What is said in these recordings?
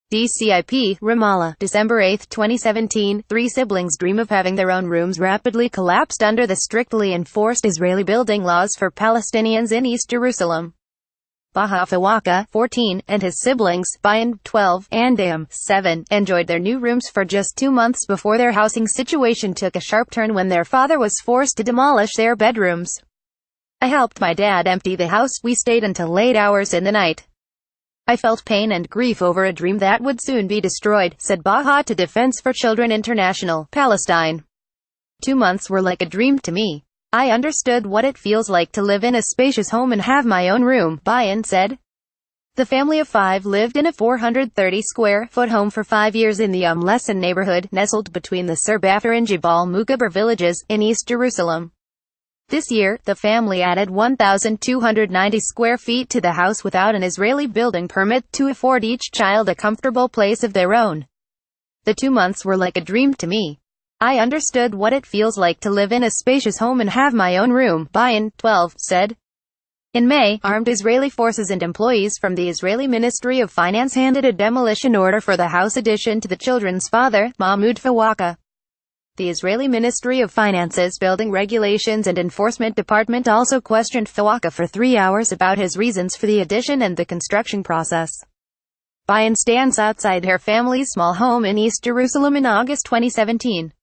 DCIP Ramallah, December 8, 2017. Three siblings dream of having their own rooms rapidly collapsed under the strictly enforced Israeli building laws for Palestinians in East Jerusalem. Baha Fawaka, 14, and his siblings, Bayan, 12, and Ayham, 7, enjoyed their new rooms for just 2 months before their housing situation took a sharp turn when their father was forced to demolish their bedrooms. "I helped my dad empty the house. We stayed until late hours in the night. I felt pain and grief over a dream that would soon be destroyed," said Baha to Defense for Children International, Palestine. 2 months were like a dream to me. I understood what it feels like to live in a spacious home and have my own room, Bayan said. The family of 5 lived in a 430-square-foot home for 5 years in the Lesson neighborhood, nestled between the Serbafar and Jabal Mukaber villages, in East Jerusalem. This year, the family added 1,290 square feet to the house without an Israeli building permit to afford each child a comfortable place of their own. "The 2 months were like a dream to me. I understood what it feels like to live in a spacious home and have my own room," Bayan, 12, said. In May, armed Israeli forces and employees from the Israeli Ministry of Finance handed a demolition order for the house addition to the children's father, Mahmoud Fawaka. The Israeli Ministry of Finance's Building Regulations and Enforcement Department also questioned Fawaka for 3 hours about his reasons for the addition and the construction process. Bayan stands outside her family's small home in East Jerusalem in August 2017.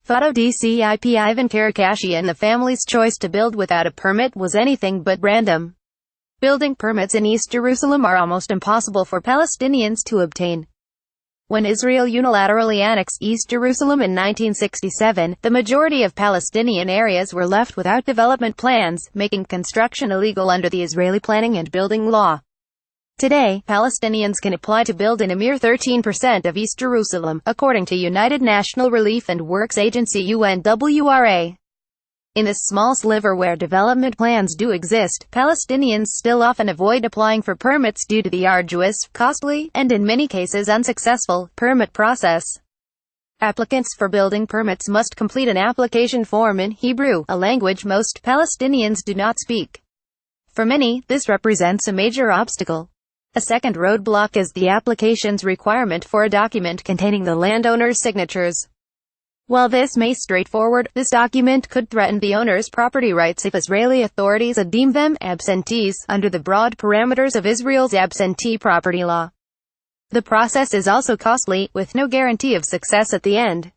Photo DCIP Ivan Karakashian. The family's choice to build without a permit was anything but random. Building permits in East Jerusalem are almost impossible for Palestinians to obtain. When Israel unilaterally annexed East Jerusalem in 1967, the majority of Palestinian areas were left without development plans, making construction illegal under the Israeli planning and building law. Today, Palestinians can apply to build in a mere 13% of East Jerusalem, according to United National Relief and Works Agency UNWRA. In this small sliver where development plans do exist, Palestinians still often avoid applying for permits due to the arduous, costly, and in many cases unsuccessful, permit process. Applicants for building permits must complete an application form in Hebrew, a language most Palestinians do not speak. For many, this represents a major obstacle. A second roadblock is the application's requirement for a document containing the landowner's signatures. While this may be straightforward, this document could threaten the owner's property rights if Israeli authorities deem them absentees, under the broad parameters of Israel's absentee property law. The process is also costly, with no guarantee of success at the end.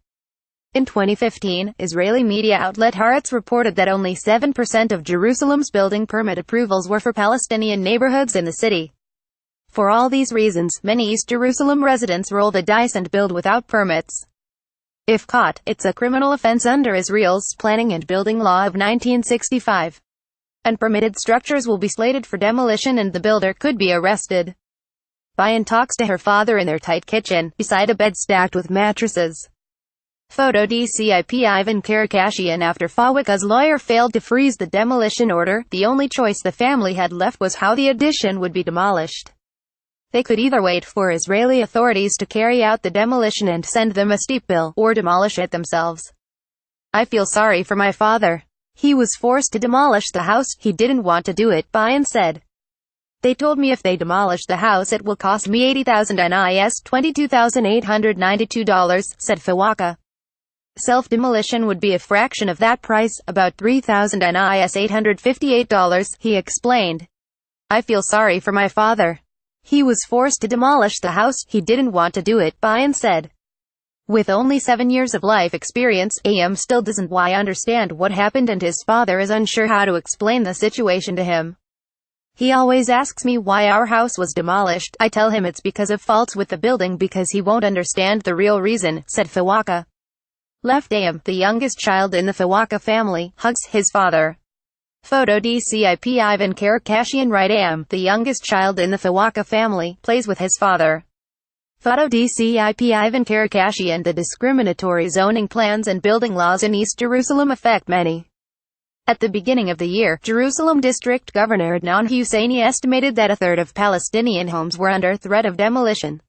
In 2015, Israeli media outlet Haaretz reported that only 7% of Jerusalem's building permit approvals were for Palestinian neighborhoods in the city. For all these reasons, many East Jerusalem residents roll the dice and build without permits. If caught, it's a criminal offense under Israel's Planning and Building Law of 1965. Unpermitted structures will be slated for demolition and the builder could be arrested. Bayan talks to her father in their tight kitchen, beside a bed stacked with mattresses. Photo DCIP Ivan Karakashian. After Fawaka's lawyer failed to freeze the demolition order, the only choice the family had left was how the addition would be demolished. They could either wait for Israeli authorities to carry out the demolition and send them a steep bill, or demolish it themselves. "I feel sorry for my father. He was forced to demolish the house. He didn't want to do it," Bayan said. "They told me if they demolish the house it will cost me $80,000 NIS $22,892, said Fawaka. Self-demolition would be a fraction of that price, about $3,000 NIS $858, he explained. "I feel sorry for my father. He was forced to demolish the house. He didn't want to do it," Bayan said. With only 7 years of life experience, Ayham still doesn't understand what happened and his father is unsure how to explain the situation to him. "He always asks me why our house was demolished. I tell him it's because of faults with the building because he won't understand the real reason," said Fawaka. Left Ayham, the youngest child in the Fawaka family, hugs his father. Photo DCIP Ivan Karakashian. Right, Ayham, the youngest child in the Fawaka family, plays with his father. Photo DCIP Ivan Karakashian. The discriminatory zoning plans and building laws in East Jerusalem affect many. At the beginning of the year, Jerusalem District Governor Adnan Husseini estimated that a third of Palestinian homes were under threat of demolition.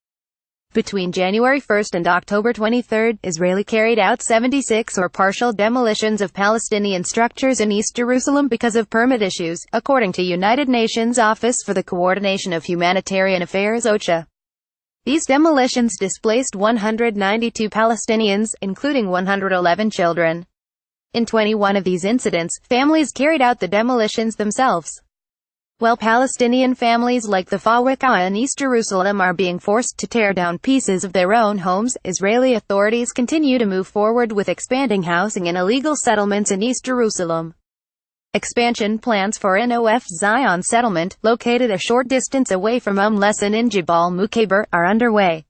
Between January 1 and October 23, Israel carried out 76 or partial demolitions of Palestinian structures in East Jerusalem because of permit issues, according to United Nations Office for the Coordination of Humanitarian Affairs OCHA. These demolitions displaced 192 Palestinians, including 111 children. In 21 of these incidents, families carried out the demolitions themselves. While Palestinian families like the Fawaka in East Jerusalem are being forced to tear down pieces of their own homes, Israeli authorities continue to move forward with expanding housing and illegal settlements in East Jerusalem. Expansion plans for Nof Zion settlement, located a short distance away from Lesson in Jabal Mukhaber, are underway.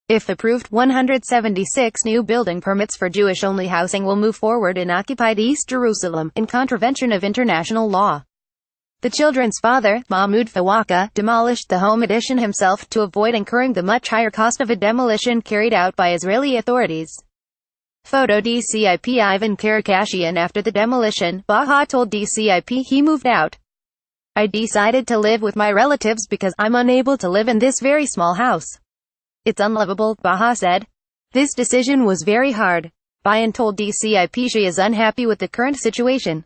If approved, 176 new building permits for Jewish-only housing will move forward in occupied East Jerusalem, in contravention of international law. The children's father, Mahmoud Fawaka, demolished the home addition himself to avoid incurring the much higher cost of a demolition carried out by Israeli authorities. Photo DCIP Ivan Karakashian. After the demolition, Baha told DCIP he moved out. "I decided to live with my relatives because I'm unable to live in this very small house. It's unlivable," Baha said. "This decision was very hard." Bayan told DCIP she is unhappy with the current situation.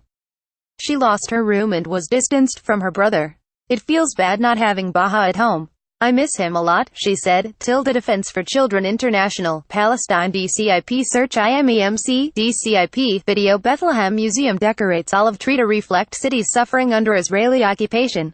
She lost her room and was distanced from her brother. "It feels bad not having Baha at home. I miss him a lot," she said. Defense for Children International, Palestine. DCIP search IMEMC, DCIP video. Bethlehem Museum decorates olive tree to reflect city's suffering under Israeli occupation.